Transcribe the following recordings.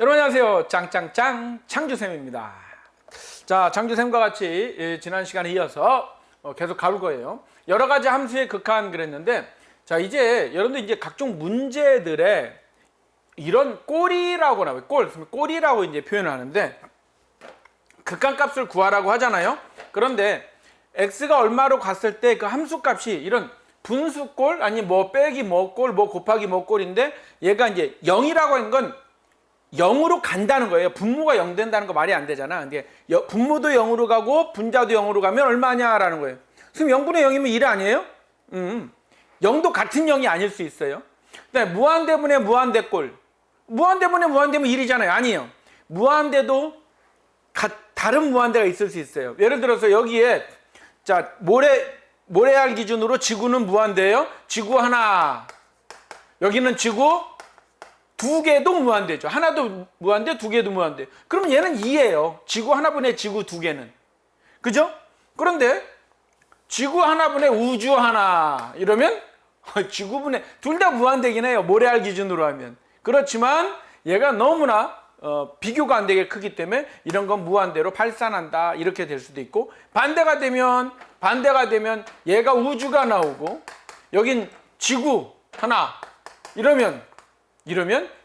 여러분 안녕하세요. 짱짱짱 창주쌤입니다. 자, 창주쌤과 같이 지난 시간에 이어서 계속 가볼 거예요. 여러 가지 함수의 극한 그랬는데, 자, 이제 여러분들 이제 각종 문제들의 이런 꼴이라고 나와요. 꼴이라고 이제 표현을 하는데, 극한값을 구하라고 하잖아요. 그런데 x가 얼마로 갔을 때 그 함수값이 이런 분수꼴 아니 뭐 빼기 뭐 꼴 뭐 곱하기 뭐 꼴인데, 얘가 이제 0이라고 하는 건 0으로 간다는 거예요. 분모가 0 된다는 거 말이 안 되잖아. 근데 분모도 0으로 가고 분자도 0으로 가면 얼마냐라는 거예요. 그럼 0분의 0이면 1 아니에요? 0도 같은 0이 아닐 수 있어요. 그다음에 무한대분의 무한대꼴. 무한대분의 무한대면 1이잖아요. 아니에요. 무한대도 다른 무한대가 있을 수 있어요. 예를 들어서 여기에 자 모래알 기준으로 지구는 무한대예요. 지구 하나. 여기는 지구 두 개도 무한대죠. 하나도 무한대, 두 개도 무한대. 그럼 얘는 2예요. 지구 하나분의 지구 두 개는. 그죠? 그런데 지구 하나분의 우주 하나 이러면 지구분의 둘 다 무한대긴 해요. 모래알 기준으로 하면. 그렇지만 얘가 너무나 비교가 안 되게 크기 때문에 이런 건 무한대로 발산한다 이렇게 될 수도 있고, 반대가 되면 얘가 우주가 나오고 여긴 지구 하나 이러면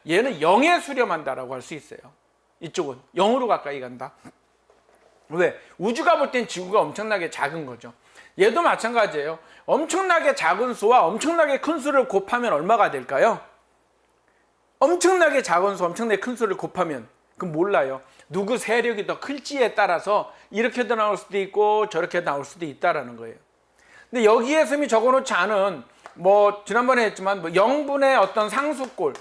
얘는 0에 수렴한다라고 할 수 있어요. 이쪽은 0으로 가까이 간다. 왜? 우주가 볼 땐 지구가 엄청나게 작은 거죠. 얘도 마찬가지예요. 엄청나게 작은 수와 엄청나게 큰 수를 곱하면 얼마가 될까요? 엄청나게 작은 수, 엄청나게 큰 수를 곱하면 그럼 몰라요. 누구 세력이 더 클지에 따라서 이렇게도 나올 수도 있고 저렇게 나올 수도 있다라는 거예요. 근데 여기에 쌤이 적어놓지 않은 뭐 지난번에 했지만 뭐 0분의 어떤 상수꼴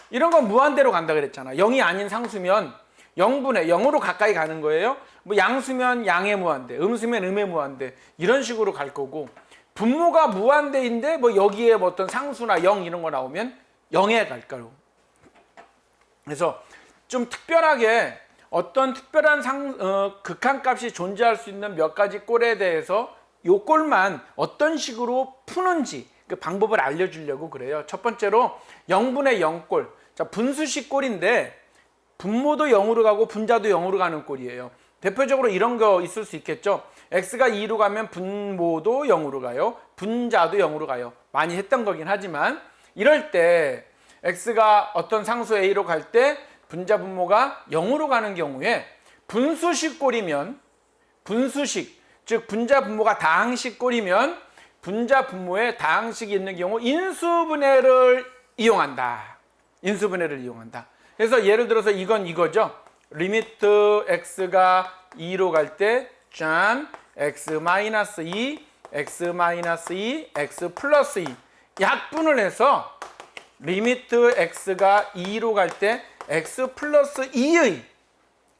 이런 건 무한대로 간다 그랬잖아. 0이 아닌 상수면 0분의 0으로 가까이 가는 거예요. 뭐 양수면 양의 무한대, 음수면 음의 무한대 이런 식으로 갈 거고, 분모가 무한대인데 뭐 여기에 뭐 어떤 상수나 0 이런 거 나오면 0에 갈 거고. 그래서 좀 특별하게 어떤 특별한 극한값이 존재할 수 있는 몇 가지 꼴에 대해서 요 꼴만 어떤 식으로 푸는지 그 방법을 알려주려고 그래요. 첫 번째로 0분의 0꼴. 자, 분수식 꼴인데 분모도 0으로 가고 분자도 0으로 가는 꼴이에요. 대표적으로 이런 거 있을 수 있겠죠. x가 2로 가면 분모도 0으로 가요. 분자도 0으로 가요. 많이 했던 거긴 하지만, 이럴 때 x가 어떤 상수 a로 갈 때 분자 분모가 0으로 가는 경우에 분수식 꼴이면, 분수식 즉 분자 분모가 다항식 꼴이면 분자 분모에 다항식이 있는 경우 인수분해를 이용한다. 인수분해를 이용한다. 그래서 예를 들어서 이건 이거죠. 리미트 x가 2로 갈 때 짠 x-2, x-2, x 플러스 2 약분을 해서 리미트 x가 2로 갈 때 x 플러스 2의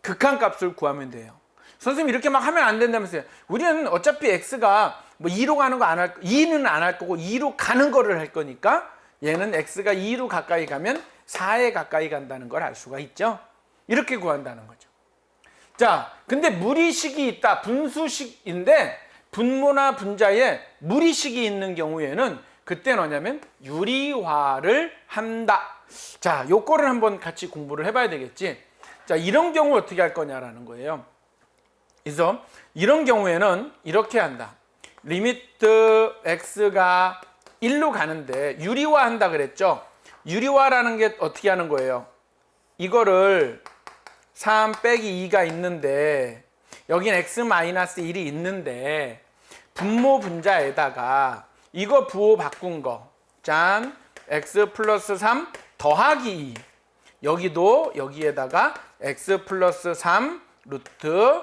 극한값을 구하면 돼요. 선생님 이렇게 막 하면 안 된다면서요. 우리는 어차피 x가 뭐 2로 가는 거 안 할, 2는 안 할 거고 2로 가는 거를 할 거니까 얘는 x가 2로 가까이 가면 4에 가까이 간다는 걸 알 수가 있죠. 이렇게 구한다는 거죠. 자, 근데 무리식이 있다. 분수식인데 분모나 분자에 무리식이 있는 경우에는 그때 뭐냐면 유리화를 한다. 자, 요거를 한번 같이 공부를 해봐야 되겠지. 자, 이런 경우 어떻게 할 거냐라는 거예요. 그래서 이런 경우에는 이렇게 한다. 리미트 x가 1로 가는데 유리화 한다 그랬죠. 유리화라는 게 어떻게 하는 거예요? 이거를 3 빼기 2가 있는데 여긴 x-1이 있는데 분모 분자에다가 이거 부호 바꾼 거 짠 x 플러스 3 더하기 2, 여기도 여기에다가 x 플러스 3 루트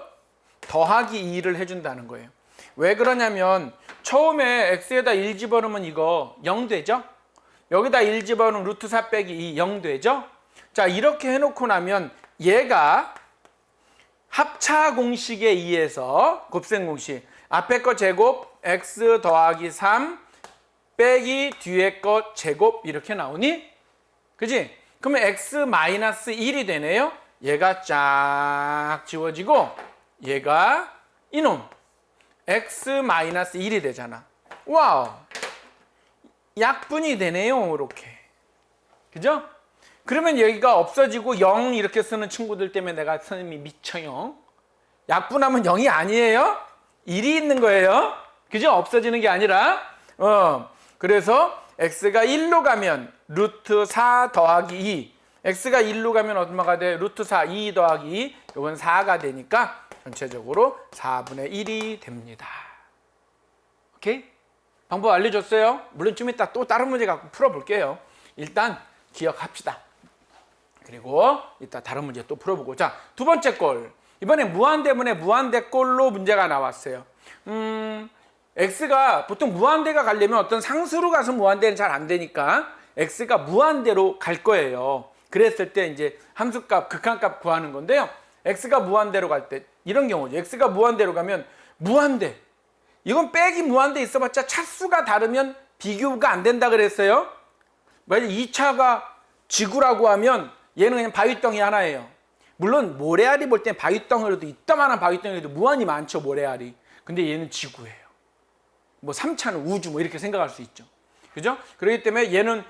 더하기 2를 해준다는 거예요. 왜 그러냐면 처음에 x에다 1 집어넣으면 이거 0 되죠? 여기다 1 집어넣으면 루트 4 빼기 2 0 되죠? 자, 이렇게 해놓고 나면 얘가 합차 공식에 의해서 곱셈 공식 앞에 거 제곱 x 더하기 3 빼기 뒤에 거 제곱 이렇게 나오니? 그지? 그러면 x-1이 되네요. 얘가 쫙 지워지고 얘가 이놈 x-1이 되잖아. 와우, 약분이 되네요. 이렇게. 그죠? 그러면 여기가 없어지고 0 이렇게 쓰는 친구들 때문에 내가 선생님이 미쳐요. 약분하면 0이 아니에요. 1이 있는 거예요. 그죠? 없어지는 게 아니라. 그래서 x가 1로 가면 루트 4 더하기 2. x가 1로 가면 얼마가 돼? 루트 4, 2 더하기 2. 이건 4가 되니까 전체적으로 4분의 1이 됩니다. 오케이? 방법 알려줬어요? 물론 좀 이따 또 다른 문제 갖고 풀어볼게요. 일단 기억합시다. 그리고 이따 다른 문제 또 풀어보고. 자, 두 번째 꼴. 이번에 무한대분의 무한대꼴로 문제가 나왔어요. x가 보통 무한대가 가려면 어떤 상수로 가서 무한대는 잘 안 되니까 x가 무한대로 갈 거예요. 그랬을 때 이제 함수값, 극한값 구하는 건데요. x가 무한대로 갈 때 이런 경우죠. x가 무한대로 가면 무한대. 이건 빼기 무한대 있어봤자 차수가 다르면 비교가 안 된다 그랬어요. 만약 2차가 지구라고 하면 얘는 그냥 바위덩이 하나예요. 물론 모래알이 볼 땐 바위덩이라도 이따만한 바위덩이라도 무한히 많죠, 모래알이. 근데 얘는 지구예요. 뭐 3차는 우주 뭐 이렇게 생각할 수 있죠. 그죠? 그렇기 때문에 얘는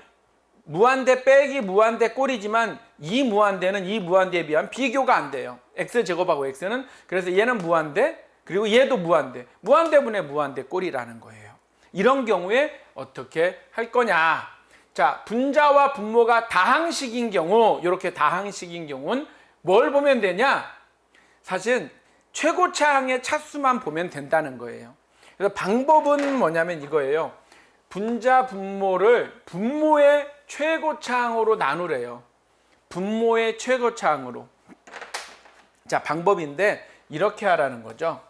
무한대 빼기 무한대 꼴이지만 이 무한대는 이 무한대에 비하면 비교가 안 돼요. x제곱하고 x는. 그래서 얘는 무한대, 그리고 얘도 무한대. 무한대분의 무한대 꼴이라는 거예요. 이런 경우에 어떻게 할 거냐? 자, 분자와 분모가 다항식인 경우, 이렇게 다항식인 경우는 뭘 보면 되냐? 사실 최고차항의 차수만 보면 된다는 거예요. 그래서 방법은 뭐냐면 이거예요. 분자 분모를 분모의 최고차항으로 나누래요. 분모의 최고차항으로. 자, 방법인데 이렇게 하라는 거죠.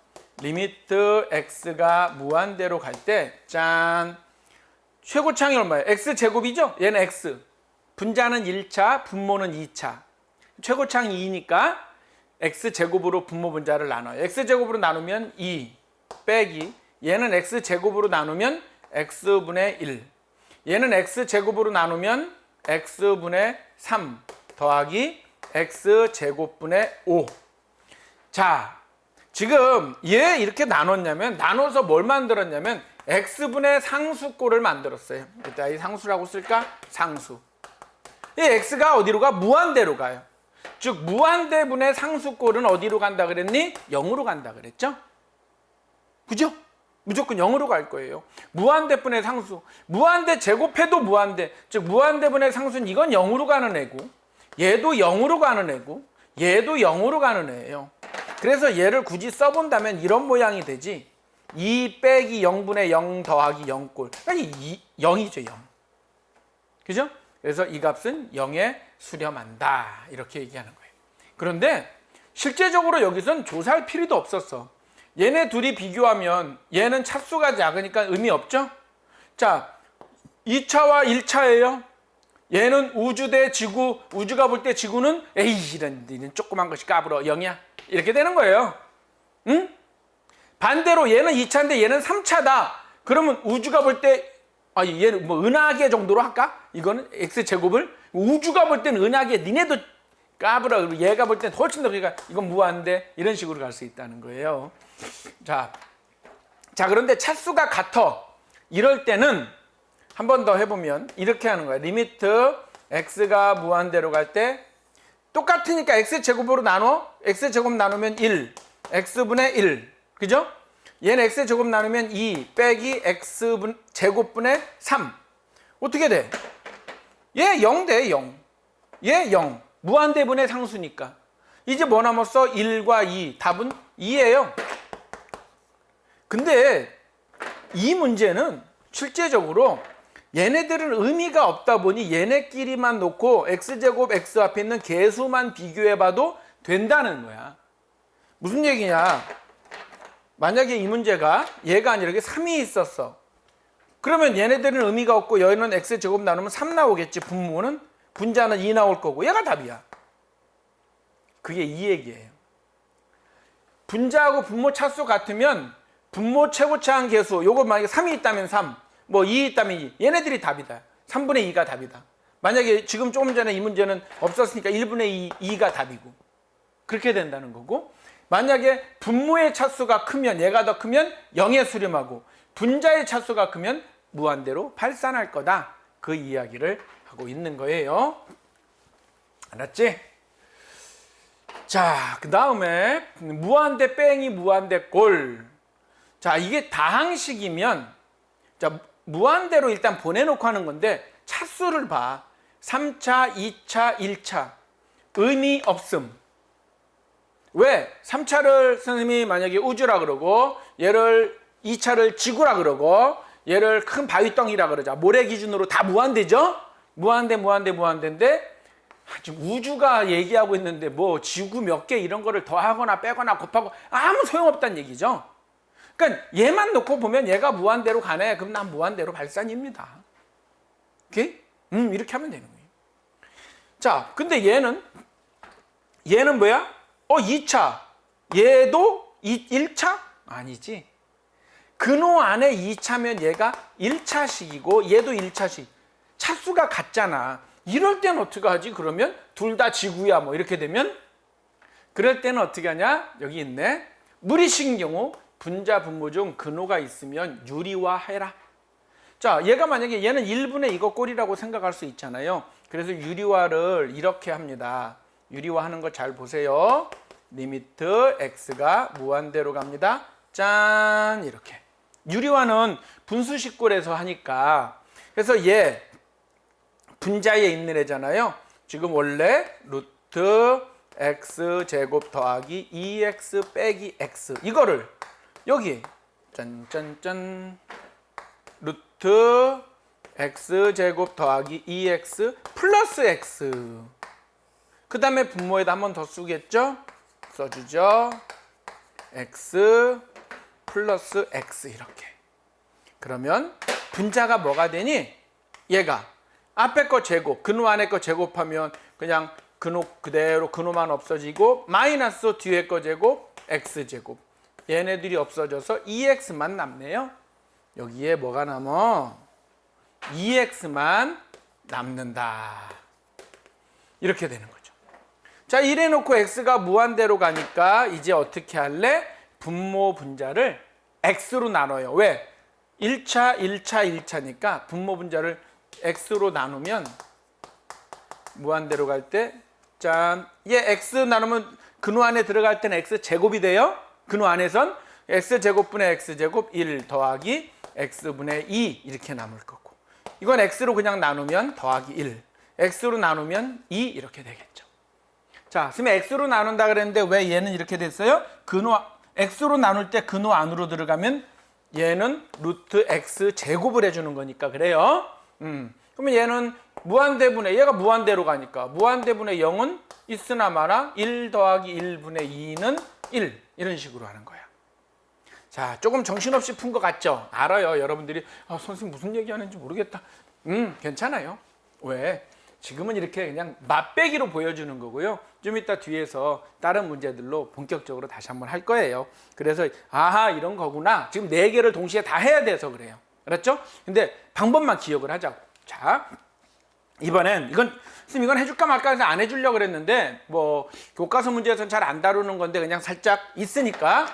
리미트 x가 무한대로 갈 때 짠, 최고차항이 얼마예요? x제곱이죠? 얘는 x. 분자는 1차, 분모는 2차. 최고차항이 2니까 x제곱으로 분모 분자를 나눠요. x제곱으로 나누면 2 빼기, 얘는 x제곱으로 나누면 x분의 1. 얘는 x제곱으로 나누면 x분의 3 더하기 x제곱분의 5. 자, 지금 얘 이렇게 나눴냐면, 나눠서 뭘 만들었냐면 x분의 상수꼴을 만들었어요. 일단 이 상수라고 쓸까? 상수. 이 x가 어디로 가? 무한대로 가요. 즉 무한대분의 상수꼴은 어디로 간다 그랬니? 0으로 간다 그랬죠? 그죠? 무조건 0으로 갈 거예요. 무한대분의 상수. 무한대 제곱해도 무한대. 즉 무한대분의 상수는 이건 0으로 가는 애고, 얘도 0으로 가는 애고, 얘도 0으로 가는 애예요. 그래서 얘를 굳이 써본다면 이런 모양이 되지. 2 빼기 0분의 0 더하기 0꼴. 아니 0이죠, 0. 그죠? 그래서 이 값은 0에 수렴한다. 이렇게 얘기하는 거예요. 그런데 실제적으로 여기선 조사할 필요도 없었어. 얘네 둘이 비교하면 얘는 차수가 작으니까 의미 없죠? 자, 2차와 1차예요. 얘는 우주 대 지구, 우주가 볼 때 지구는 에이 이런 조그만 것이 까불어 0이야. 이렇게 되는 거예요. 응? 반대로 얘는 2차인데 얘는 3차다. 그러면 우주가 볼 때 얘는 뭐 은하계 정도로 할까? 이거는 x제곱을 우주가 볼 때는 은하계 니네도 까불어. 그리고 얘가 볼 때는 훨씬 더, 그러니까 이건 무한대 이런 식으로 갈 수 있다는 거예요. 자, 그런데 차수가 같아. 이럴 때는 한 번 더 해보면 이렇게 하는 거야. 리미트 x가 무한대로 갈 때 똑같으니까 x제곱으로 나눠. x제곱 나누면 1, x분의 1. 그죠? 얘는 x제곱 나누면 2 빼기 x제곱분의 3. 어떻게 돼? 얘 0 돼, 0. 얘 0. 무한대분의 상수니까. 이제 뭐 남았어? 1과 2. 답은 2예요. 근데 이 문제는 실제적으로 얘네들은 의미가 없다 보니 얘네끼리만 놓고 x제곱 x 앞에 있는 개수만 비교해봐도 된다는 거야. 무슨 얘기냐? 만약에 이 문제가 얘가 아니라 이렇게 3이 있었어. 그러면 얘네들은 의미가 없고 여기는 x제곱 나누면 3 나오겠지. 분모는. 분자는 2 나올 거고 얘가 답이야. 그게 이 얘기예요. 분자하고 분모 차수 같으면 분모 최고차항 계수, 요거 만약에 3이 있다면 3, 뭐 2 있다면 2. 얘네들이 답이다. 3분의 2가 답이다. 만약에 지금 조금 전에 이 문제는 없었으니까 1분의 2가 답이고. 그렇게 된다는 거고. 만약에 분모의 차수가 크면, 얘가 더 크면 0에 수렴하고, 분자의 차수가 크면 무한대로 발산할 거다. 그 이야기를 하고 있는 거예요. 알았지? 자, 그 다음에 무한대 뺑이 무한대 골. 자, 이게 다항식이면 자, 무한대로 일단 보내놓고 하는 건데 차수를 봐. 3차, 2차, 1차. 의미 없음. 왜? 3차를 선생님이 만약에 우주라 그러고 얘를 2차를 지구라 그러고 얘를 큰 바위덩이라 그러자. 모래 기준으로 다 무한대죠? 무한대인데 지금 우주가 얘기하고 있는데 뭐 지구 몇 개 이런 거를 더하거나 빼거나 곱하고 아무 소용없다는 얘기죠. 그러니까 얘만 놓고 보면 얘가 무한대로 가네. 그럼 난 무한대로 발산입니다. 오케이? 이렇게 하면 되는 거예요. 자, 근데 얘는 뭐야? 2차. 얘도 1차? 아니지. 근호 안에 2차면 얘가 1차식이고 얘도 1차식. 차수가 같잖아. 이럴 때는 어떻게 하지? 그러면 둘 다 지구야 뭐 이렇게 되면 그럴 때는 어떻게 하냐? 여기 있네. 무리식인 경우 분자 분모 중 근호가 있으면 유리화해라. 자, 얘가 만약에 얘는 1분의 이거 꼴이라고 생각할 수 있잖아요. 그래서 유리화를 이렇게 합니다. 유리화하는 거 잘 보세요. 리미트 x가 무한대로 갑니다. 짠, 이렇게. 유리화는 분수식골에서 하니까 그래서 얘 분자에 있는 애잖아요. 지금 원래 루트 x 제곱 더하기 2x 빼기 x 이거를 여기 짠짠짠 루트 x 제곱 더하기 2x 플러스 x 그 다음에 분모에다 한 번 더 쓰겠죠? 써주죠. x 플러스 x 이렇게. 그러면 분자가 뭐가 되니? 얘가 앞에 거 제곱, 근호 안에 거 제곱하면 그냥 근호 그대로 근호만 없어지고 마이너스 뒤에 거 제곱, x 제곱. 얘네들이 없어져서 2x만 남네요. 여기에 뭐가 남어? 2x만 남는다. 이렇게 되는 거죠. 자, 이래 놓고 x가 무한대로 가니까 이제 어떻게 할래? 분모 분자를 x로 나눠요. 왜? 1차, 1차니까 분모 분자를 x로 나누면 무한대로 갈 때 짠, 얘 x 나누면 근호 안에 들어갈 때는 x 제곱이 돼요. 근호 안에선 x 제곱분의 x 제곱 1 더하기 x분의 2 이렇게 남을 거고 이건 x로 그냥 나누면 더하기 1 x로 나누면 2 이렇게 되겠죠. 자, 그러면 x로 나눈다 그랬는데 왜 얘는 이렇게 됐어요? 근호 x로 나눌 때 근호 안으로 들어가면 얘는 루트 x 제곱을 해주는 거니까 그래요. 그러면 얘는 무한대분의 얘가 무한대로 가니까 무한대분의 0은 있으나 마나 1 더하기 1분의 2는 1 이런 식으로 하는 거야. 자, 조금 정신없이 푼 것 같죠? 알아요. 여러분들이 선생님 무슨 얘기하는지 모르겠다. 괜찮아요. 왜? 지금은 이렇게 그냥 맛배기로 보여주는 거고요. 좀 이따 뒤에서 다른 문제들로 본격적으로 다시 한번 할 거예요. 그래서 아하 이런 거구나. 지금 4개를 동시에 다 해야 돼서 그래요. 알았죠? 근데 방법만 기억을 하자고. 자, 이번엔 선생님 이건 해줄까 말까 해서 안 해주려고 그랬는데 뭐 교과서 문제에서는 잘 안 다루는 건데 그냥 살짝 있으니까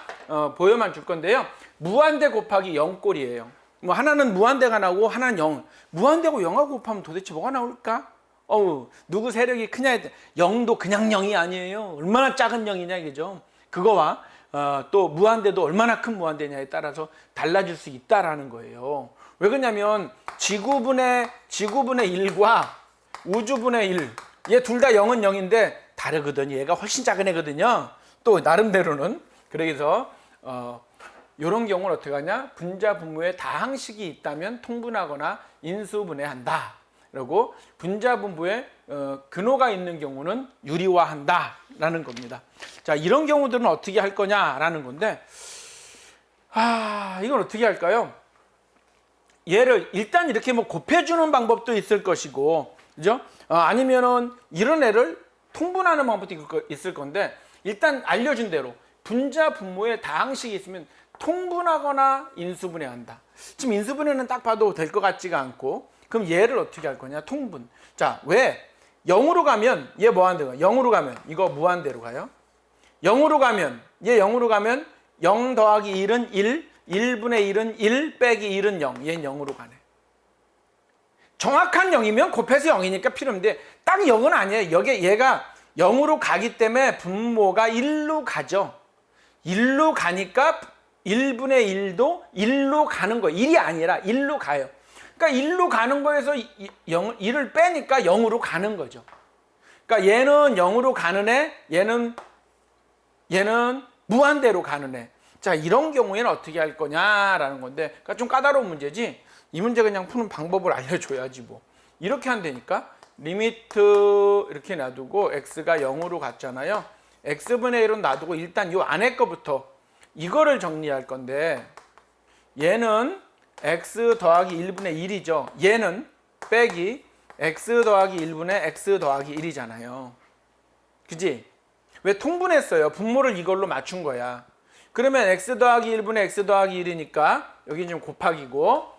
보여만 줄 건데요. 무한대 곱하기 0꼴이에요. 뭐 하나는 무한대가 나오고 하나는 0. 무한대고 0하고 곱하면 도대체 뭐가 나올까? 누구 세력이 크냐에 0도 그냥 0이 아니에요. 얼마나 작은 0이냐 이게죠. 그거와 또 무한대도 얼마나 큰 무한대냐에 따라서 달라질 수 있다라는 거예요. 왜 그러냐면 지구분의 1과 우주분의 1, 얘 둘 다 0은 0인데 다르거든요. 얘가 훨씬 작은 애거든요. 또 나름대로는. 그래서 이런 경우는 어떻게 하냐? 분자 분모에 다항식이 있다면 통분하거나 인수분해한다. 그리고 분자 분모에 근호가 있는 경우는 유리화한다라는 겁니다. 자, 이런 경우들은 어떻게 할 거냐라는 건데, 이건 어떻게 할까요? 얘를 일단 이렇게 뭐 곱해주는 방법도 있을 것이고, 그죠? 아니면은 이런 애를 통분하는 방법도 있을 건데, 일단 알려준 대로 분자 분모에 다항식이 있으면 통분하거나 인수분해한다. 지금 인수분해는 딱 봐도 될 것 같지가 않고, 그럼 얘를 어떻게 할 거냐? 통분. 자, 왜? 0으로 가면 얘 뭐한대로 가요? 0으로 가면 이거 무한대로 가요. 0으로 가면 얘 0으로 가면 0 더하기 1은 1, 1분의 1은 1 빼기 1은 0. 얘는 0으로 가네. 정확한 0이면 곱해서 0이니까 필요 없는데 딱 0은 아니에요. 얘가 0으로 가기 때문에 분모가 1로 가죠. 1로 가니까 1분의 1도 1로 가는 거예요. 1이 아니라 1로 가요. 그러니까 1로 가는 거에서 1을 빼니까 0으로 가는 거죠. 그러니까 얘는 0으로 가는 애, 얘는 무한대로 가는 애. 자, 이런 경우에는 어떻게 할 거냐라는 건데, 그러니까 좀 까다로운 문제지. 이 문제 그냥 푸는 방법을 알려줘야지 뭐. 이렇게 한다니까. 리미트 이렇게 놔두고 x가 0으로 갔잖아요. x분의 1은 놔두고 일단 요 안에 거부터 이거를 정리할 건데, 얘는 x 더하기 1분의 1이죠. 얘는 빼기 x 더하기 1분의 x 더하기 1이잖아요. 그지? 왜 통분했어요? 분모를 이걸로 맞춘 거야. 그러면 x 더하기 1분의 x 더하기 1이니까 여기 좀 곱하기고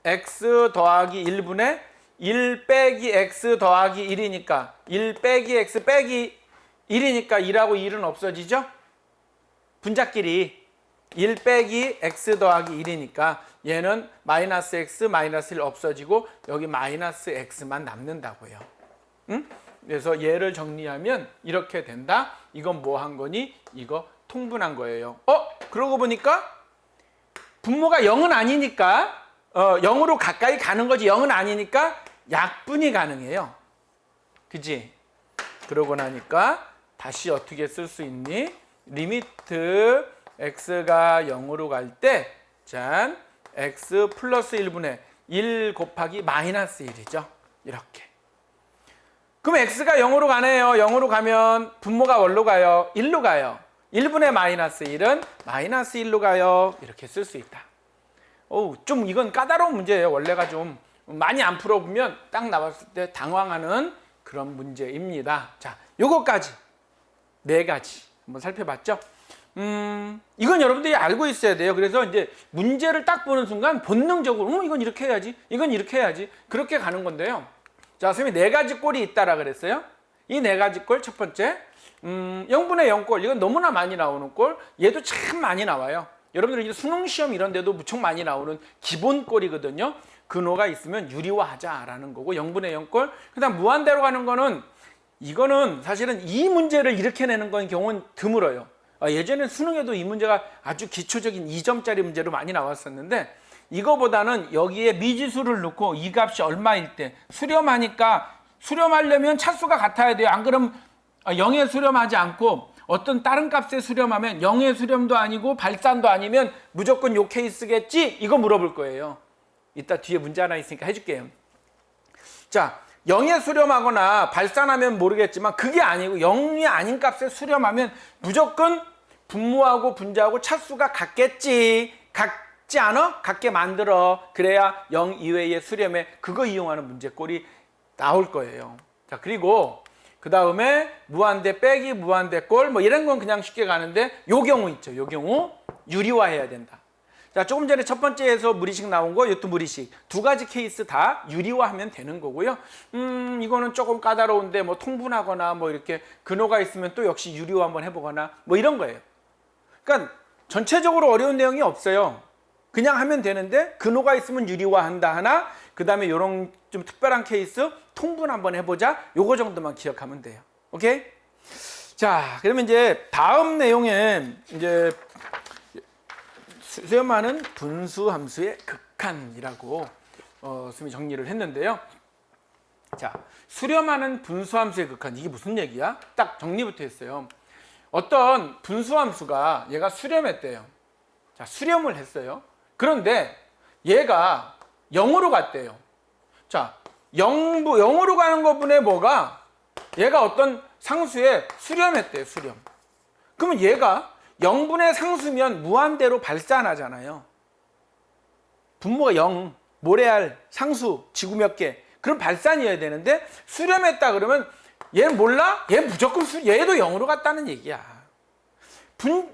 x 더하기 1분의 1 빼기 x 더하기 1이니까 1 빼기 x 빼기 1이니까 1하고 1은 없어지죠? 분자끼리 1 빼기 x 더하기 1이니까 얘는 마이너스 x 마이너스 1 없어지고 여기 마이너스 x만 남는다고요. 응? 그래서 얘를 정리하면 이렇게 된다. 이건 뭐 한 거니? 이거 통분한 거예요. 그러고 보니까 분모가 0은 아니니까 0으로 가까이 가는 거지 0은 아니니까 약분이 가능해요. 그지? 그러고 나니까 다시 어떻게 쓸 수 있니? 리미트 x가 0으로 갈 때 짠 x 플러스 1분의 1 곱하기 마이너스 1이죠. 이렇게. 그럼 x가 0으로 가네요. 0으로 가면 분모가 뭘로 가요? 1로 가요. 1분의 마이너스 1은 마이너스 1로 가요. 이렇게 쓸 수 있다. 좀 이건 까다로운 문제예요. 원래가 좀 많이 안 풀어보면 딱 나왔을 때 당황하는 그런 문제입니다. 자, 요거까지 4가지 한번 살펴봤죠? 이건 여러분들이 알고 있어야 돼요. 그래서 이제 문제를 딱 보는 순간 본능적으로 이건 이렇게 해야지, 이건 이렇게 해야지 그렇게 가는 건데요. 자, 선생님이 4가지 꼴이 있다라 그랬어요. 이 4가지 꼴 첫 번째 0분의 0꼴 이건 너무나 많이 나오는 꼴. 얘도 참 많이 나와요. 여러분들 이제 수능 시험 이런 데도 무척 많이 나오는 기본 꼴이거든요. 근호가 있으면 유리화하자라는 거고 0분의 0꼴. 그다음 무한대로 가는 거는 이거는 사실은 이 문제를 이렇게 내는 건 경우는 드물어요. 예전에 수능에도 이 문제가 아주 기초적인 2점짜리 문제로 많이 나왔었는데 이거보다는 여기에 미지수를 넣고 이 값이 얼마일 때 수렴하니까 수렴하려면 차수가 같아야 돼요. 안 그러면 0에 수렴하지 않고 어떤 다른 값에 수렴하면 0의 수렴도 아니고 발산도 아니면 무조건 요 케이스겠지? 이거 물어볼 거예요. 이따 뒤에 문제 하나 있으니까 해줄게요. 자, 0에 수렴하거나 발산하면 모르겠지만 그게 아니고 0이 아닌 값에 수렴하면 무조건 분모하고 분자하고 차수가 같겠지. 같지 않아? 같게 만들어. 그래야 0 이외의 수렴에 그거 이용하는 문제꼴이 나올 거예요. 자, 그리고 그 다음에 무한대 빼기 무한대 꼴 뭐 이런 건 그냥 쉽게 가는데 요 경우 있죠. 요 경우 유리화해야 된다. 자, 조금 전에 첫 번째에서 무리식 나온 거 이것도 무리식. 2가지 케이스 다 유리화하면 되는 거고요. 이거는 조금 까다로운데 뭐 통분하거나 뭐 이렇게 근호가 있으면 또 역시 유리화 한번 해보거나 뭐 이런 거예요. 그러니까 전체적으로 어려운 내용이 없어요. 그냥 하면 되는데 근호가 있으면 유리화한다 하나, 그 다음에 이런 좀 특별한 케이스 통분 한번 해보자. 요거 정도만 기억하면 돼요. 오케이? 자, 그러면 이제 다음 내용에 이제 수렴하는 분수함수의 극한이라고 선생님이 정리를 했는데요. 자, 수렴하는 분수함수의 극한 이게 무슨 얘기야? 딱 정리부터 했어요. 어떤 분수함수가 얘가 수렴했대요. 자, 수렴을 했어요. 그런데 얘가 0으로 갔대요. 자, 0으로 가는 것분에 뭐가 얘가 어떤 상수에 수렴했대요. 수렴. 그러면 얘가 0분의 상수면 무한대로 발산하잖아요. 분모가 0, 모래알, 상수, 지구 몇 개. 그럼 발산이어야 되는데 수렴했다 그러면 얘는 몰라? 얘 무조건 얘도 0으로 갔다는 얘기야.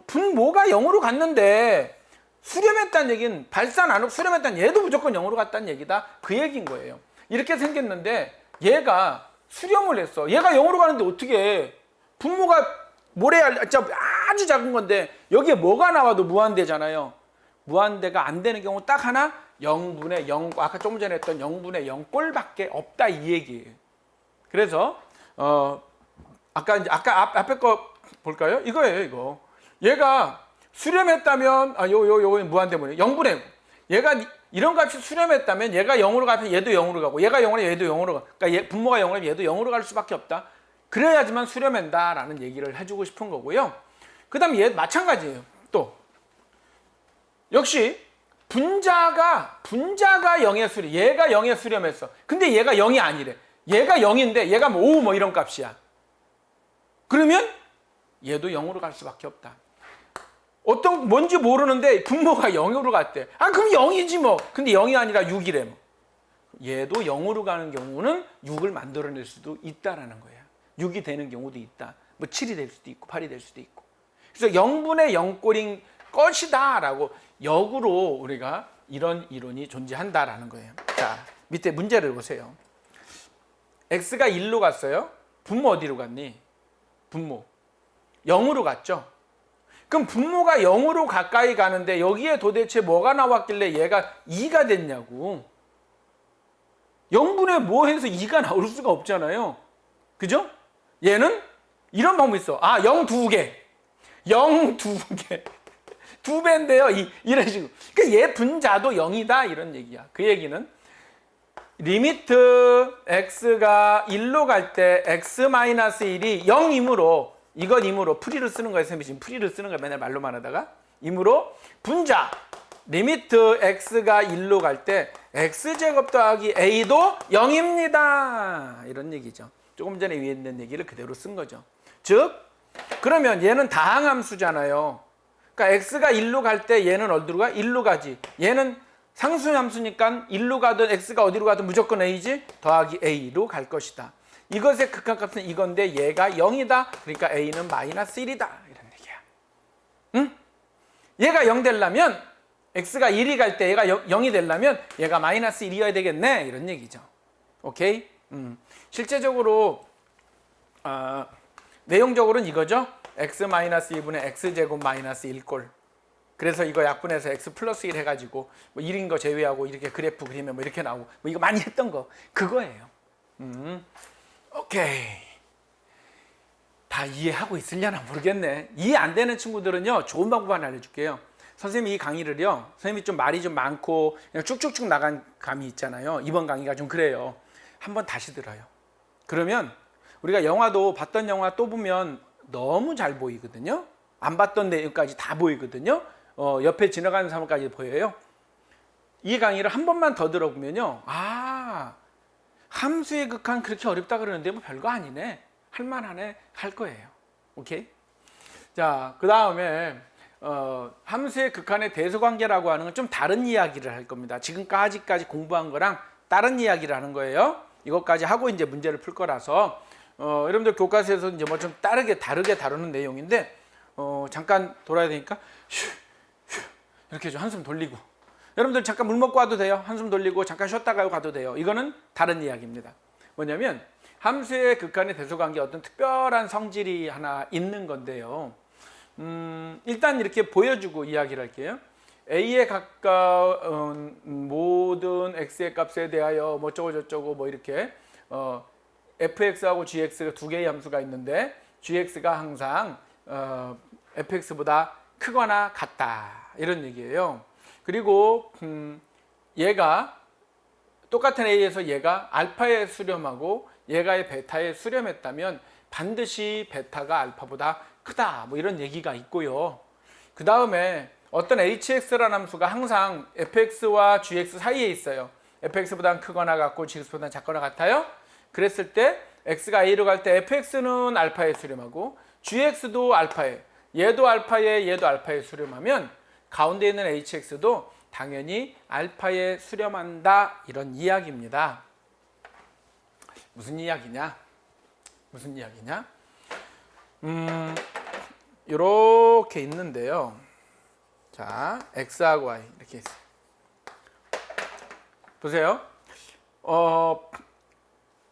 분모가 0으로 갔는데 수렴했다는 얘기는 발산 안 하고 수렴했다는 얘도 무조건 0으로 갔다는 얘기다. 그 얘기인 거예요. 이렇게 생겼는데 얘가 수렴을 했어. 얘가 0으로 가는데 어떻게 해? 분모가 모래알 아주 작은 건데 여기에 뭐가 나와도 무한대잖아요. 무한대가 안 되는 경우 딱 하나 0분의 0, 아까 조금 전에 했던 0분의 0 꼴밖에 없다 이 얘기예요. 그래서 아까 이제 앞에 거 볼까요? 이거예요, 이거. 얘가 수렴했다면 요거 무한대문이에요. 0분의 0. 얘가 이런 값이 수렴했다면 얘가 0으로 가면 얘도 0으로 가고 얘가 0으로 얘도 0으로 가. 그러니까 분모가 0으로 가면 얘도 0으로 갈 수밖에 없다. 그래야지만 수렴한다라는 얘기를 해주고 싶은 거고요. 그다음 얘 마찬가지예요. 또 역시 분자가 0의 수렴. 얘가 0의 수렴했어. 근데 얘가 0이 아니래. 얘가 0인데 얘가 뭐 5 뭐 이런 값이야. 그러면 얘도 0으로 갈 수밖에 없다. 어떤 뭔지 모르는데 분모가 0으로 갔대. 아 그럼 0이지 뭐. 근데 0이 아니라 6이래 뭐. 얘도 0으로 가는 경우는 6을 만들어낼 수도 있다라는 거야. 6이 되는 경우도 있다. 뭐 7이 될 수도 있고 8이 될 수도 있고. 그래서 0분의 0꼴인 것이다 라고 역으로 우리가 이런 이론이 존재한다라는 거예요. 자, 밑에 문제를 보세요. x가 1로 갔어요. 분모 어디로 갔니? 분모 0으로 갔죠. 그럼 분모가 0으로 가까이 가는데 여기에 도대체 뭐가 나왔길래 얘가 2가 됐냐고. 0분의 뭐 해서 2가 나올 수가 없잖아요. 그죠? 얘는 이런 방법이 있어. 0 2개. 0 2개. 2배인데요. 이런 식으로. 그러니까 얘 분자도 0이다 이런 얘기야. 그 얘기는 리미트 x가 1로 갈 때 x-1이 0이므로 이건 임으로 풀이를 쓰는 거예요. 선생님이 지금 풀이를 쓰는 거예요. 맨날 말로만 하다가. 임으로 분자 리미트 x가 1로 갈 때 x제곱 더하기 a도 0입니다. 이런 얘기죠. 조금 전에 위에 있는 얘기를 그대로 쓴 거죠. 즉 그러면 얘는 다항함수잖아요. 그러니까 x가 1로 갈 때 얘는 어디로 가? 1로 가지. 얘는 상수함수니까 1로 가든 x가 어디로 가든 무조건 a지. 더하기 a로 갈 것이다. 이것의 극한값은 이건데 얘가 0이다. 그러니까 a는 마이너스 1이다. 이런 얘기야. 응? 얘가 0 되려면 x가 1이 갈 때 얘가 0이 되려면 얘가 마이너스 1이어야 되겠네. 이런 얘기죠. 오케이? 실제적으로 내용적으로는 이거죠. x-2분의 x제곱 마이너스 1꼴. 그래서 이거 약분해서 x 플러스 1 해가지고 뭐 1인 거 제외하고 이렇게 그래프 그리면 뭐 이렇게 나오고 뭐 이거 많이 했던 거 그거예요. 오케이. 다 이해하고 있으려나 모르겠네. 이해 안 되는 친구들은요 좋은 방법 하나 알려줄게요. 선생님이 이 강의를요 선생님이 좀 말이 좀 많고 그냥 쭉쭉쭉 나간 감이 있잖아요. 이번 강의가 좀 그래요. 한번 다시 들어요. 그러면 우리가 영화도 봤던 영화 또 보면 너무 잘 보이거든요. 안 봤던 내용까지 다 보이거든요. 옆에 지나가는 사람까지 보여요. 이 강의를 한 번만 더 들어보면요. 함수의 극한 그렇게 어렵다 그러는데 뭐 별거 아니네. 할만하네. 할 거예요. 오케이? 자, 그 다음에 함수의 극한의 대소관계라고 하는 건 좀 다른 이야기를 할 겁니다. 지금까지까지 공부한 거랑 다른 이야기를 하는 거예요. 이것까지 하고 이제 문제를 풀 거라서 여러분들 교과서에서 이제 뭐 좀 다르게 다루는 내용인데 잠깐 돌아야 되니까 이렇게 좀 한숨 돌리고 여러분들 잠깐 물 먹고 와도 돼요. 한숨 돌리고 잠깐 쉬었다가 가도 돼요. 이거는 다른 이야기입니다. 뭐냐면 함수의 극한의 대소관계 어떤 특별한 성질이 하나 있는 건데요. 일단 이렇게 보여주고 이야기를 할게요. a에 가까운 모든 x의 값에 대하여 뭐 어쩌고 저쩌고 뭐 이렇게 fx하고 gx가 두 개의 함수가 있는데 gx가 항상 fx보다 크거나 같다 이런 얘기예요. 그리고 얘가 똑같은 a에서 얘가 알파에 수렴하고 얘가 베타에 수렴했다면 반드시 베타가 알파보다 크다 뭐 이런 얘기가 있고요. 그 다음에 어떤 hx라는 함수가 항상 fx와 gx 사이에 있어요. fx보다 크거나 같고 gx보다 작거나 같아요. 그랬을 때 x가 a로 갈 때 fx는 알파에 수렴하고 gx도 알파에, 얘도 알파에, 얘도 알파에 수렴하면 가운데 있는 hx도 당연히 알파에 수렴한다 이런 이야기입니다. 무슨 이야기냐? 이렇게 있는데요. 자, x하고 y 이렇게 있어요. 보세요.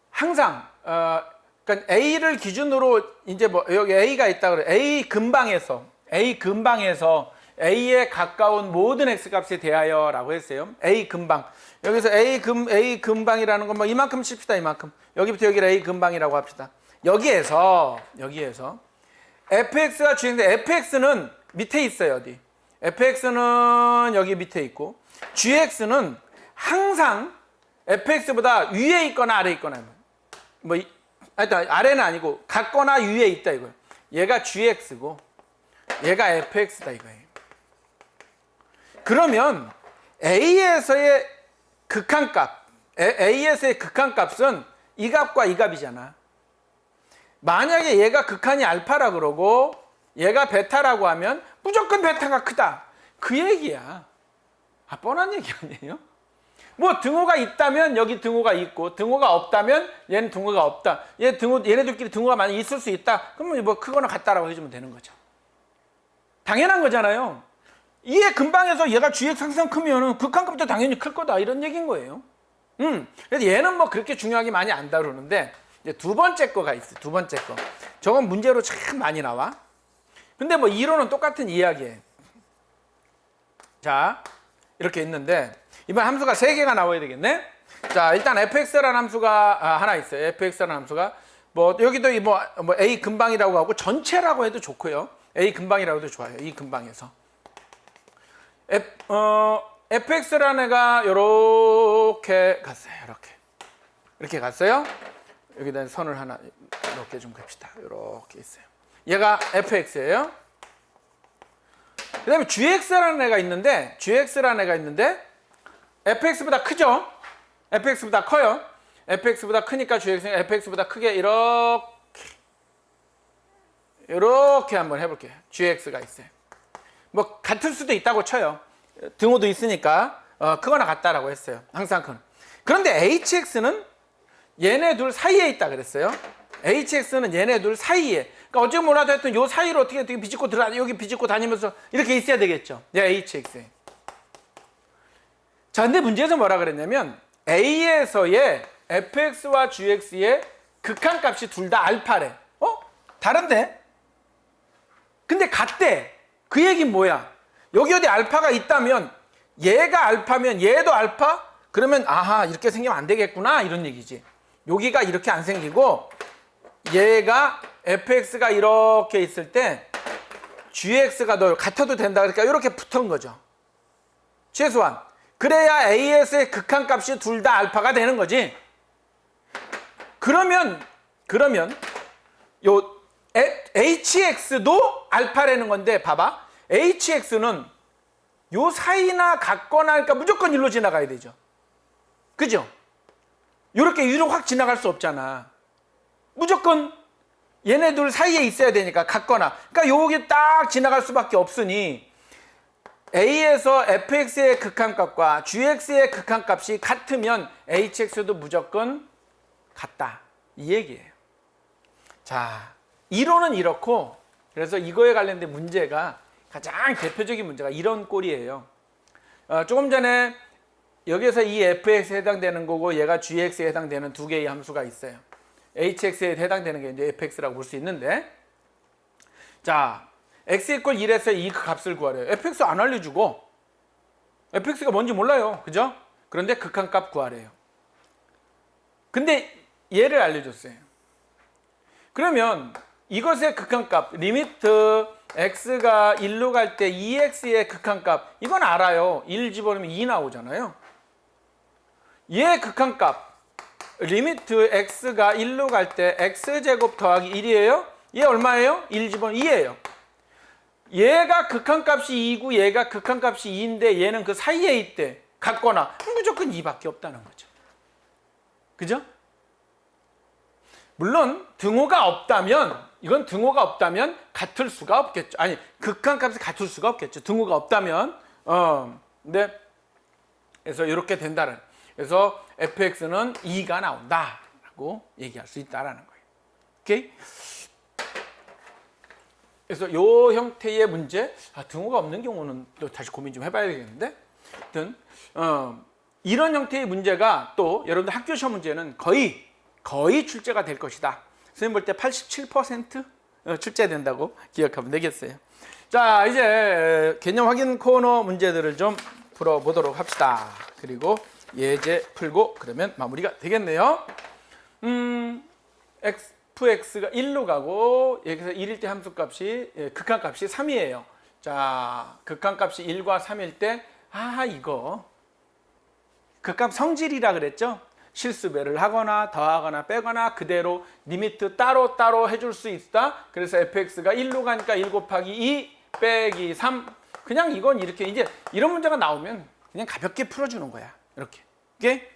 항상 그러니까 a를 기준으로 이제 뭐 여기 a가 있다 그래. a 근방에서 A에 가까운 모든 X값에 대하여 라고 했어요. A 근방. 여기서 A 근방이라는 건 뭐 이만큼 칩시다. 이만큼. 여기부터 여기를 A 근방이라고 합시다. 여기에서 fx가 주행돼. fx는 밑에 있어요. 어디? fx는 여기 밑에 있고 gx는 항상 fx보다 위에 있거나 아래에 있거나 뭐 하여튼 아래는 아니고 같거나 위에 있다 이거예요. 얘가 gx고 얘가 fx다 이거예요. 그러면 A에서의 극한값, A에서의 극한값은 이 값과 이 값이잖아. 만약에 얘가 극한이 알파라 그러고 얘가 베타라고 하면 무조건 베타가 크다. 그 얘기야. 뻔한 얘기 아니에요? 뭐 등호가 있다면 여기 등호가 있고 등호가 없다면 얘는 등호가 없다. 얘네들끼리 등호가 많이 있을 수 있다. 그러면 뭐 크거나 같다라고 해주면 되는 거죠. 당연한 거잖아요. 이에 근방에서 얘가 gx 항상 크면 극한값도 당연히 클 거다 이런 얘기인 거예요. 그래서 얘는 뭐 그렇게 중요하게 많이 안 다루는데 이제 두 번째 거가 있어요. 두 번째 거. 저건 문제로 참 많이 나와. 근데 뭐 이론은 똑같은 이야기예요. 자, 이렇게 있는데 이번 함수가 3개가 나와야 되겠네. 자, 일단 fx라는 함수가 하나 있어요. fx라는 함수가 뭐 여기도 뭐 a 근방이라고 하고 전체라고 해도 좋고요. a 근방이라고 해도 좋아요. 이 근방에서 fx라는 애가 요렇게 갔어요. 이렇게 갔어요. 여기다 선을 하나 이렇게 좀 긋읍시다. 이렇게 있어요. 얘가 fx예요. 그 다음에 gx라는 애가 있는데 fx보다 크죠? fx보다 커요. fx보다 크니까 gx는 fx보다 크게 이렇게 한번 해볼게요. gx가 있어요. 뭐 같을 수도 있다고 쳐요. 등호도 있으니까 크거나 같다라고 했어요. 항상 큰. 그런데 hx는 얘네 둘 사이에 있다 그랬어요. hx는 얘네 둘 사이에. 그러니까 어찌 몰라도 하여튼 요 사이로 어떻게 비집고 여기 비집고 다니면서 이렇게 있어야 되겠죠. 얘가 hx. 자, 근데 문제에서 뭐라 그랬냐면 A에서의 fx와 gx의 극한값이 둘 다 알파래. 다른데? 근데 같대. 그 얘기는 뭐야? 여기 어디 알파가 있다면 얘가 알파면 얘도 알파? 그러면 아하 이렇게 생기면 안 되겠구나 이런 얘기지. 여기가 이렇게 안 생기고 얘가 fx가 이렇게 있을 때 gx가 너 같아도 된다 그러니까 이렇게 붙은 거죠. 최소한. 그래야 A에서의 극한값이 둘 다 알파가 되는 거지. 그러면 요 hx도 알파라는 건데 봐봐. hx는 요 사이나 같거나 하니까 무조건 일로 지나가야 되죠. 그죠? 요렇게 위로 확 지나갈 수 없잖아. 무조건 얘네들 사이에 있어야 되니까 같거나. 그러니까 여기 딱 지나갈 수밖에 없으니 A에서 fx의 극한값과 gx의 극한값이 같으면 hx도 무조건 같다. 이 얘기예요. 자, 이론은 이렇고 그래서 이거에 관련된 문제가 가장 대표적인 문제가 이런 꼴이에요. 조금 전에 여기서 이 fx에 해당되는 거고 얘가 gx에 해당되는 두 개의 함수가 있어요. hx에 해당되는 게 이제 fx라고 볼 수 있는데 자, x = 1에서 이 값을 구하래요. fx 안 알려주고 fx가 뭔지 몰라요. 그죠? 그런데 극한값 구하래요. 근데 얘를 알려줬어요. 그러면 이것의 극한값 리미트 x가 1로 갈 때 2x의 극한값 이건 알아요. 1 집어넣으면 2 나오잖아요. 얘 극한값 리미트 x가 1로 갈 때 x제곱 더하기 1이에요. 얘 얼마예요? 1 집어넣으면 2예요. 얘가 극한값이 2고 얘가 극한값이 2인데 얘는 그 사이에 있대. 같거나 무조건 2밖에 없다는 거죠. 그죠? 물론 등호가 없다면 이건 등호가 없다면 같을 수가 없겠죠. 아니 극한값이 같을 수가 없겠죠. 등호가 없다면 근데 그래서 이렇게 된다는. 그래서 fx는 2가 나온다라고 얘기할 수 있다라는 거예요. 오케이? 그래서 이 형태의 문제, 등호가 없는 경우는 또 다시 고민 좀 해봐야 되겠는데, 하여튼 이런 형태의 문제가 또 여러분들 학교 시험 문제는 거의 출제가 될 것이다. 선생님 볼 때 87%, 출제된다고 기억하면 되겠어요. 자, 이제 개념 확인 코너 문제들을 좀 풀어보도록 합시다. 그리고 예제 풀고 그러면 마무리가 되겠네요. fx가 1로 가고 여기서 1일 때 함수값이 극한값이 3이에요. 자, 극한값이 1과 3일 때 이거 극한 성질이라 그랬죠? 실수배를 하거나 더하거나 빼거나 그대로 리미트 따로 해줄 수 있다. 그래서 fx가 1로 가니까 1 곱하기 2 빼기 3. 그냥 이건 이렇게 이제 이런 문제가 나오면 그냥 가볍게 풀어주는 거야. 이렇게. 이게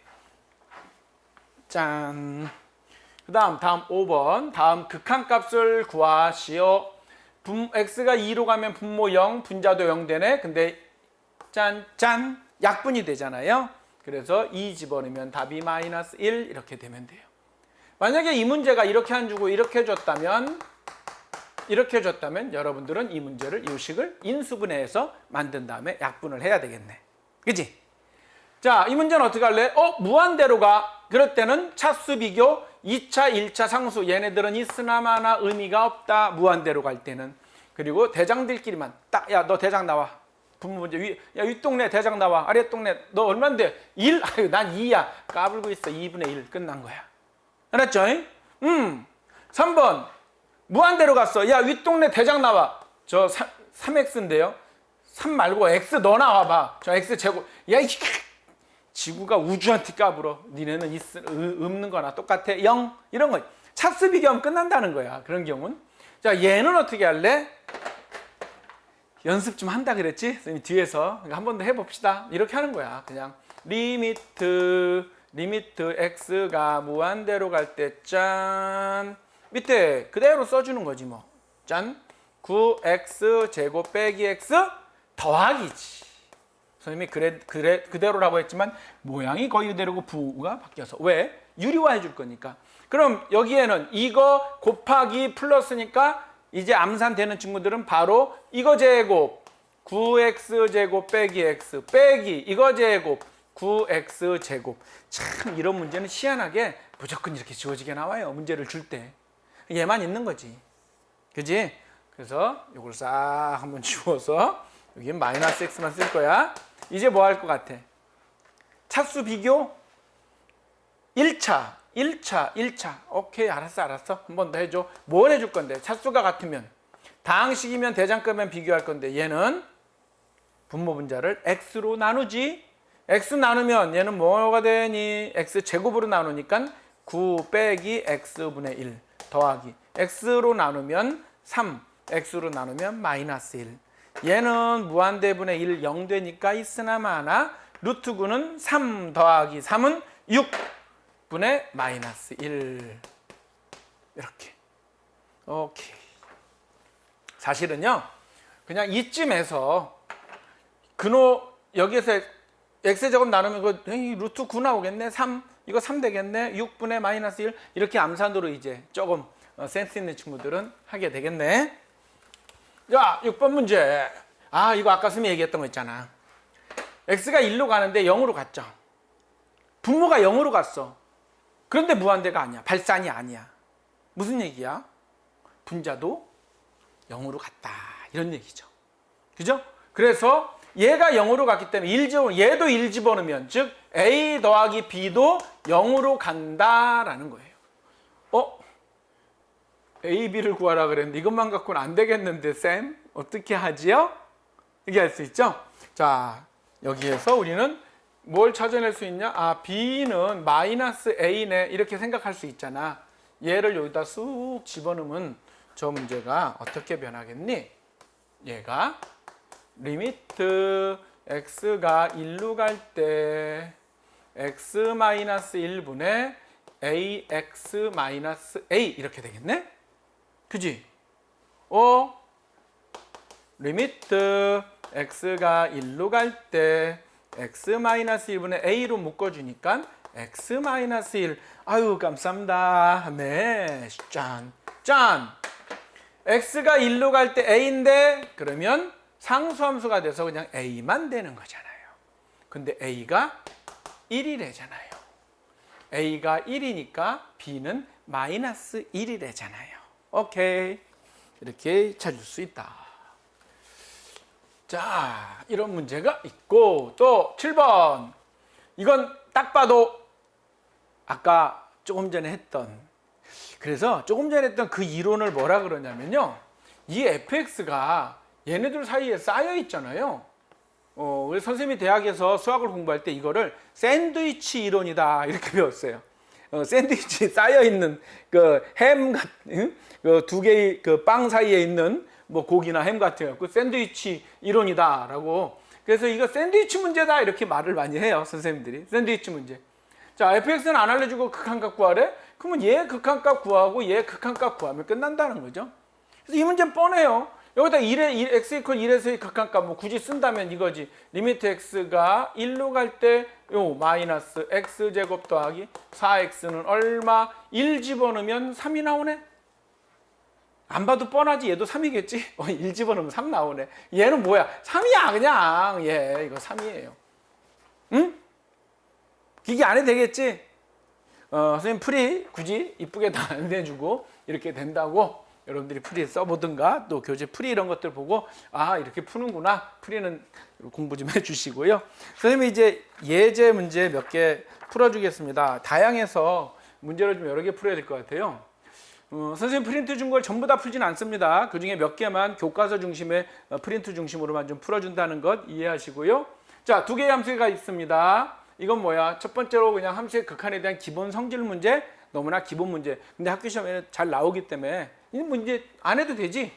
짠. 다음 5번. 다음 극한값을 구하시오. x가 2로 가면 분모 0, 분자도 0 되네. 근데 짠 약분이 되잖아요. 그래서 2 집어넣으면 답이 마이너스 1 이렇게 되면 돼요. 만약에 이 문제가 이렇게 안 주고 이렇게 줬다면 여러분들은 이 문제를 이 식을 인수분해해서 만든 다음에 약분을 해야 되겠네. 그치? 자, 이 문제는 어떻게 할래? 무한대로 가. 그럴 때는 차수 비교 2차, 1차 상수 얘네들은 있으나 마나 의미가 없다. 무한대로 갈 때는. 그리고 대장들끼리만 딱 야 너 대장 나와. 분모 문제 윗동네 대장 나와. 아랫동네 너 얼만데? 1? 아유 난 2야. 까불고 있어. 2분의 1 끝난 거야. 알았죠? 3번 무한대로 갔어. 야 윗동네 대장 나와. 저 3x인데요. 3 말고 x 너 나와봐. 저 x 제곱. 야 이 지구가 우주한테 까불어. 니네는 없는 거나 똑같아. 0 이런 거. 차수 비교하면 끝난다는 거야. 그런 경우는. 자 얘는 어떻게 할래? 연습 좀 한다 그랬지? 선생님 뒤에서 한 번 더 해봅시다. 이렇게 하는 거야. 그냥 리미트 x가 무한대로 갈 때 짠 밑에 그대로 써주는 거지 뭐. 짠 9x 제곱 빼기 x 더하기지. 선생님이 그대로라고 했지만 모양이 거의 그대로고 부가 바뀌어서 왜? 유리화 해줄 거니까. 그럼 여기에는 이거 곱하기 플러스니까 이제 암산되는 친구들은 바로 이거 제곱 9x 제곱 빼기 x 빼기 이거 제곱 9x 제곱. 참 이런 문제는 희한하게 무조건 이렇게 지워지게 나와요. 문제를 줄 때. 얘만 있는 거지. 그지? 그래서 이걸 싹 한번 지워서 여기 마이너스 x만 쓸 거야. 이제 뭐 할 것 같아? 차수 비교 1차. 오케이, 알았어. 한 번 더 해줘. 뭘 해줄 건데? 차수가 같으면. 다항식이면 대장급면 비교할 건데 얘는 분모 분자를 x로 나누지. x 나누면 얘는 뭐가 되니? x 제곱으로 나누니까 9 빼기 x분의 1 더하기 x로 나누면 3, x로 나누면 마이너스 1. 얘는 무한대분의 1, 0 되니까 있으나 마나 루트 9는 3 더하기 3은 6분의 마이너스 1. 이렇게. 오케이. 사실은요. 그냥 이쯤에서 여기에서 x제곱 나누면 루트 9 나오겠네. 3. 이거 3 되겠네. 6분의 마이너스 1. 이렇게 암산으로 이제 조금 센스 있는 친구들은 하게 되겠네. 자, 6번 문제. 이거 아까 선생님이 얘기했던 거 있잖아. x가 1로 가는데 0으로 갔죠. 분모가 0으로 갔어. 그런데 무한대가 아니야. 발산이 아니야. 무슨 얘기야? 분자도 0으로 갔다. 이런 얘기죠. 그죠? 그래서 얘가 0으로 갔기 때문에 얘도 1 집어넣으면 즉 a 더하기 b도 0으로 간다라는 거예요. A, B를 구하라 그랬는데 이것만 갖고는 안 되겠는데 쌤? 어떻게 하지요? 얘기할 수 있죠? 자, 여기에서 우리는 뭘 찾아낼 수 있냐? B는 마이너스 A네 이렇게 생각할 수 있잖아. 얘를 여기다 쑥 집어넣으면 저 문제가 어떻게 변하겠니? 얘가 리미트 x가 1로 갈 때 x 마이너스 1분의 ax 마이너스 a 이렇게 되겠네? 그지? 리미트 x가 1로 갈 때 x 마이너스 1분의 a로 묶어주니까 x 마이너스 1. 아유 감사합니다. 네, 짠. x가 1로 갈 때 a인데 그러면 상수함수가 돼서 그냥 a만 되는 거잖아요. 근데 a가 1이래잖아요. a가 1이니까 b는 마이너스 1이래잖아요. 오케이. 이렇게 찾을 수 있다. 자, 이런 문제가 있고 또 7번. 이건 딱 봐도 아까 조금 전에 했던, 그래서 조금 전에 했던 그 이론을 뭐라 그러냐면요, 이 fx가 얘네들 사이에 쌓여 있잖아요. 그래서 선생님이 대학에서 수학을 공부할 때 이거를 샌드위치 이론이다 이렇게 배웠어요. 샌드위치 쌓여 있는 그 햄 같은 그 두 개의 그 빵 사이에 있는 뭐 고기나 햄 같은 그 샌드위치 이론이다라고. 그래서 이거 샌드위치 문제다 이렇게 말을 많이 해요, 선생님들이. 샌드위치 문제. 자, fx는 안 알려주고 극한값 구하래? 그러면 얘 극한값 구하고 얘 극한값 구하면 끝난다는 거죠. 그래서 이 문제는 뻔해요. 여기다 1에 x 이퀄 1에서의 극한값 뭐 굳이 쓴다면 이거지. 리미트 x가 1로 갈 때 요 마이너스 x제곱 더하기 4x는 얼마? 1 집어넣으면 3이 나오네. 안 봐도 뻔하지. 얘도 3이겠지. 1 집어넣으면 3 나오네. 얘는 뭐야? 3이야 그냥. 얘 이거 3이에요. 응? 기기 안 해도 되겠지? 선생님 풀이 굳이 이쁘게 다 안 내주고 이렇게 된다고 여러분들이 풀이 써보든가 또 교재 풀이 이런 것들 보고 아 이렇게 푸는구나. 풀이는 공부 좀 해주시고요. 선생님이 이제 예제 문제 몇 개 풀어주겠습니다. 다양해서 문제를 좀 여러 개 풀어야 될 것 같아요. 선생님 프린트 준 걸 전부 다 풀진 않습니다. 그 중에 몇 개만 교과서 중심의 프린트 중심으로만 좀 풀어준다는 것 이해하시고요. 자, 두 개의 함수가 있습니다. 이건 뭐야? 첫 번째로 그냥 함수의 극한에 대한 기본 성질 문제, 너무나 기본 문제. 근데 학교 시험에 잘 나오기 때문에 이 문제 안 해도 되지.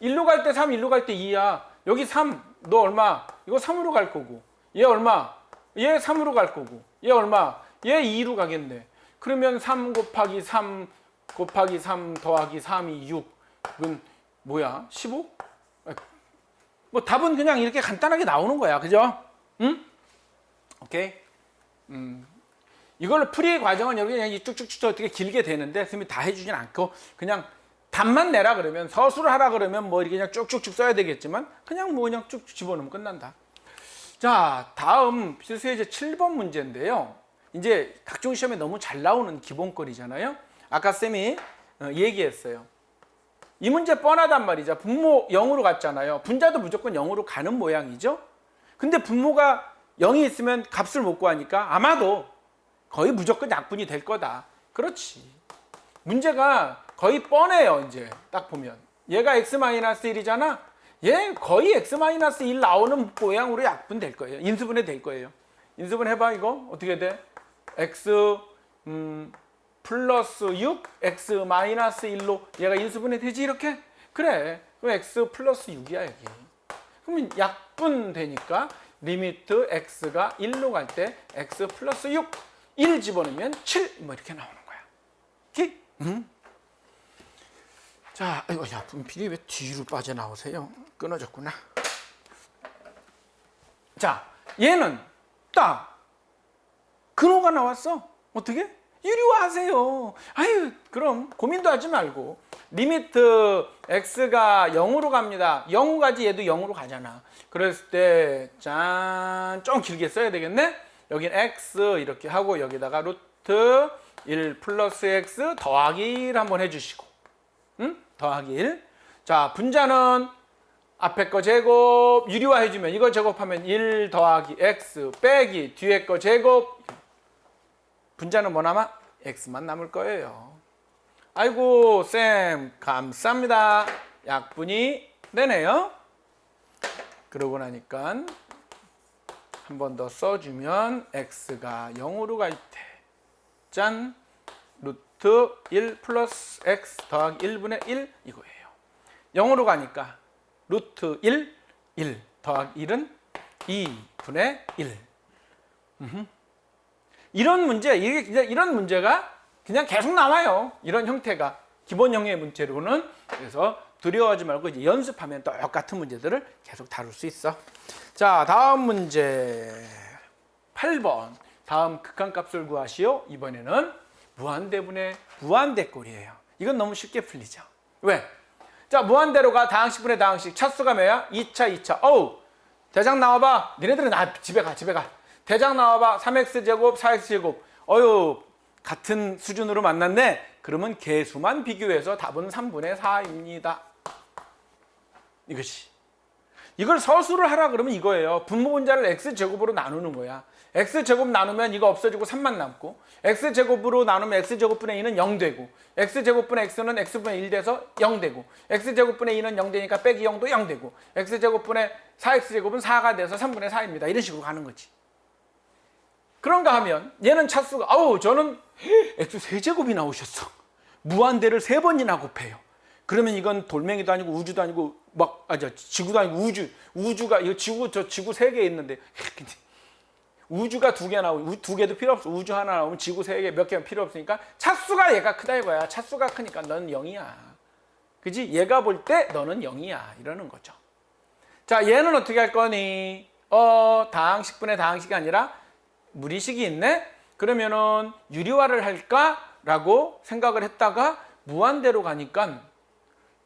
1로 갈 때 3, 1로 갈 때 2야. 여기 3, 너 얼마? 이거 3으로 갈 거고. 얘 얼마? 얘 3으로 갈 거고. 얘 얼마? 얘 2로 가겠네. 그러면 3 곱하기 3 곱하기 3 더하기 3이 6. 그건 뭐야? 15? 뭐 답은 그냥 이렇게 간단하게 나오는 거야. 그죠? 응? 오케이? 이걸로 풀이 과정은 여기 그냥 쭉쭉쭉 어떻게 길게 되는데 선생님이 다 해주진 않고 그냥 답만 내라 그러면 서술을 하라 그러면 뭐 이렇게 그냥 쭉쭉쭉 써야 되겠지만 그냥 뭐 그냥 쭉쭉 집어넣으면 끝난다. 자, 다음 필수예제 7번 문제인데요. 이제 각종 시험에 너무 잘 나오는 기본거리잖아요. 아까 쌤이 얘기했어요. 이 문제 뻔하단 말이죠. 분모 0으로 갔잖아요. 분자도 무조건 0으로 가는 모양이죠. 근데 분모가 0이 있으면 값을 못 구하니까 아마도 거의 무조건 약분이 될 거다. 그렇지. 문제가 거의 뻔해요. 이제 딱 보면 얘가 x-1이잖아. 얘 거의 x-1 나오는 모양으로 약분 될 거예요. 인수분해 될 거예요. 인수분 해봐. 이거 어떻게 돼? x 플러스 6 x-1로 얘가 인수분해 되지 이렇게? 그래. 그럼 x 플러스 6이야 여기. 그러면 약분 되니까 리미트 x가 1로 갈 때 x 플러스 6 1 집어넣으면 7 뭐 이렇게 나오는 거야. 기? 자, 아이고 야, 분필이 왜 뒤로 빠져나오세요? 끊어졌구나. 자, 얘는 딱 근호가 나왔어. 어떻게? 유리화하세요. 아유, 그럼 고민도 하지 말고 리미트 x가 0으로 갑니다. 0 가지 얘도 0으로 가잖아. 그랬을 때 짠, 좀 길게 써야 되겠네. 여긴 x 이렇게 하고 여기다가 루트 1 플러스 x 더하기 1 한번 해주시고, 더하기 1. 자, 분자는 앞에 거 제곱 유리화 해주면 이거 제곱하면 1 더하기 x 빼기 뒤에 거 제곱. 분자는 뭐 남아? x만 남을 거예요. 아이고 쌤 감사합니다. 약분이 되네요. 그러고 나니까 한 번 더 써주면 x가 0으로 갈 때 짠 루트 1 플러스 x 더하기 1분의 1 이거예요. 0으로 가니까 루트 1 더하기 1은 2분의 1. 이런 문제, 이런 문제가 그냥 계속 나와요. 이런 형태가 기본형의 문제로는. 그래서 두려워하지 말고 이제 연습하면 똑같은 문제들을 계속 다룰 수 있어. 자, 다음 문제 8번. 다음 극한값을 구하시오. 이번에는 무한대분의 무한대꼴이에요. 이건 너무 쉽게 풀리죠. 왜? 자, 무한대로가 다항식분의 다항식. 차수가 뭐야? 2차. 어우, 대장 나와봐. 니네들은 집에 가. 대장 나와봐. 3x제곱, 4x제곱. 어휴, 같은 수준으로 만났네. 그러면 개수만 비교해서 답은 3분의 4입니다. 이것이. 이걸 서술을 하라 그러면 이거예요. 분모분자를 x제곱으로 나누는 거야. x제곱 나누면 이거 없어지고 3만 남고, x제곱으로 나누면 x제곱분의 2는 0 되고, x제곱분의 x는 x분의 1 돼서 0 되고, x제곱분의 2는 0 되니까 빼기 0도 0 되고, x제곱분의 4x제곱은 4가 돼서 3분의 4입니다. 이런 식으로 가는 거지. 그런가 하면 얘는 차수가 저는 x 세제곱이 나오셨어. 무한대를 3번이나 곱해요. 그러면 이건 돌멩이도 아니고 우주도 아니고 지구도 아니고 우주가 이거 지구 3개 있는데 우주가 2개 나오고 2개도 필요 없어. 우주 하나 나오면 지구 3개 몇 개는 필요 없으니까 차수가 얘가 크다 이거야. 차수가 크니까 너는 0이야. 그지? 얘가 볼 때 너는 0이야. 이러는 거죠. 자, 얘는 어떻게 할 거니? 다항식분의 다항식이 아니라 무리식이 있네? 그러면은 유리화를 할까라고 생각을 했다가 무한대로 가니까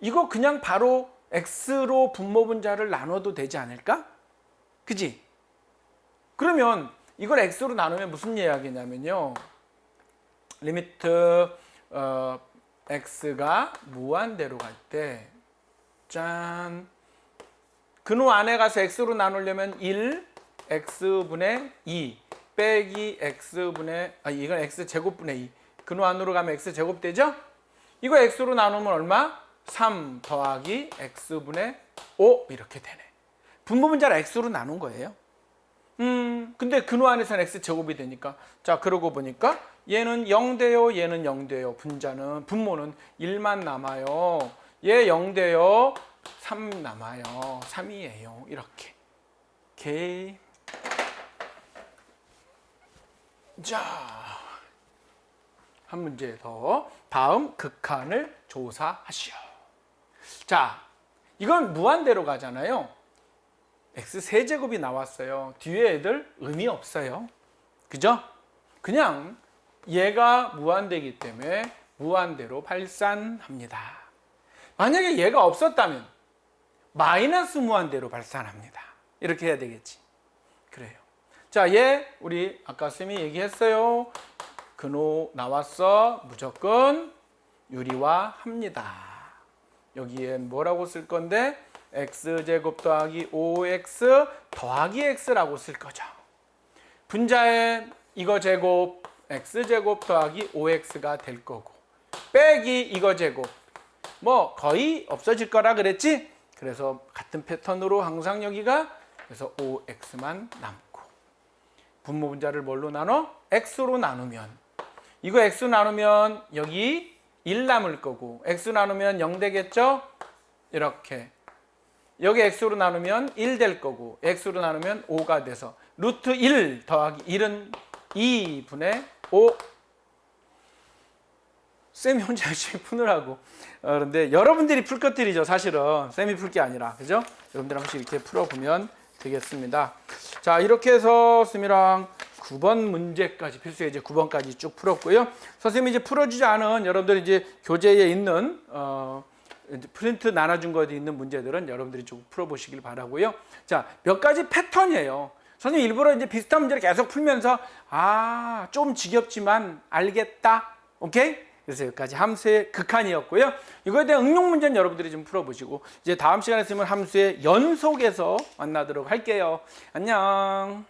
이거 그냥 바로 x로 분모분자를 나눠도 되지 않을까? 그지? 그러면 이걸 x로 나누면 무슨 이야기냐면요. 리미트 x가 무한대로 갈 때 짠! 근호 안에 가서 x로 나누려면 1 x분의 2 빼기 x분의 이건 x제곱분의 2 근호 안으로 가면 x제곱 되죠? 이거 x로 나누면 얼마? 3 더하기 x분의 5 이렇게 되네. 분모분자를 x로 나눈 거예요. 근데 근호 안에서는 x제곱이 되니까 자 그러고 보니까 얘는 0 돼요. 얘는 0 돼요. 분모는 1만 남아요. 얘 0 돼요. 3 남아요. 3이에요. 이렇게. 오케이. 자, 한 문제 더. 다음 극한을 조사하시오. 자, 이건 무한대로 가잖아요. x 세제곱이 나왔어요. 뒤에 애들 의미 없어요. 그죠? 그냥 얘가 무한대이기 때문에 무한대로 발산합니다. 만약에 얘가 없었다면 마이너스 무한대로 발산합니다. 이렇게 해야 되겠지. 그래요. 자, 얘 우리 아까 쌤이 얘기했어요. 근호 나왔어. 무조건 유리화합니다. 여기에 뭐라고 쓸 건데? x제곱 더하기 5x 더하기 x라고 쓸 거죠. 분자에 이거 제곱 x제곱 더하기 5x가 될 거고 빼기 이거 제곱 뭐 거의 없어질 거라 그랬지? 그래서 같은 패턴으로 항상 여기가 그래서 5x만 남고 분모 분자를 뭘로 나눠? x로 나누면 이거 x 나누면 여기 1 남을 거고 x 나누면 0 되겠죠? 이렇게 여기 x로 나누면 1 될 거고 x로 나누면 5가 돼서 루트 1 더하기 1은 2분의 5 쌤이 혼자 열심히 푸느라고 그런데 여러분들이 풀 것들이죠. 사실은 쌤이 풀 게 아니라 그죠? 여러분들 한 번씩 이렇게 풀어보면 되겠습니다. 자 이렇게 해서 쌤이랑 9번 문제까지 필수에 이제 9번까지 쭉 풀었고요. 선생님이 이제 풀어주지 않은 여러분들 이제 교재에 있는 프린트 나눠준 것에 있는 문제들은 여러분들이 좀 풀어보시길 바라고요. 자, 몇 가지 패턴이에요. 선생님 일부러 이제 비슷한 문제를 계속 풀면서 좀 지겹지만 알겠다. 오케이? 그래서 여기까지 함수의 극한이었고요. 이거에 대한 응용 문제는 여러분들이 좀 풀어보시고 이제 다음 시간에 있으면 함수의 연속에서 만나도록 할게요. 안녕.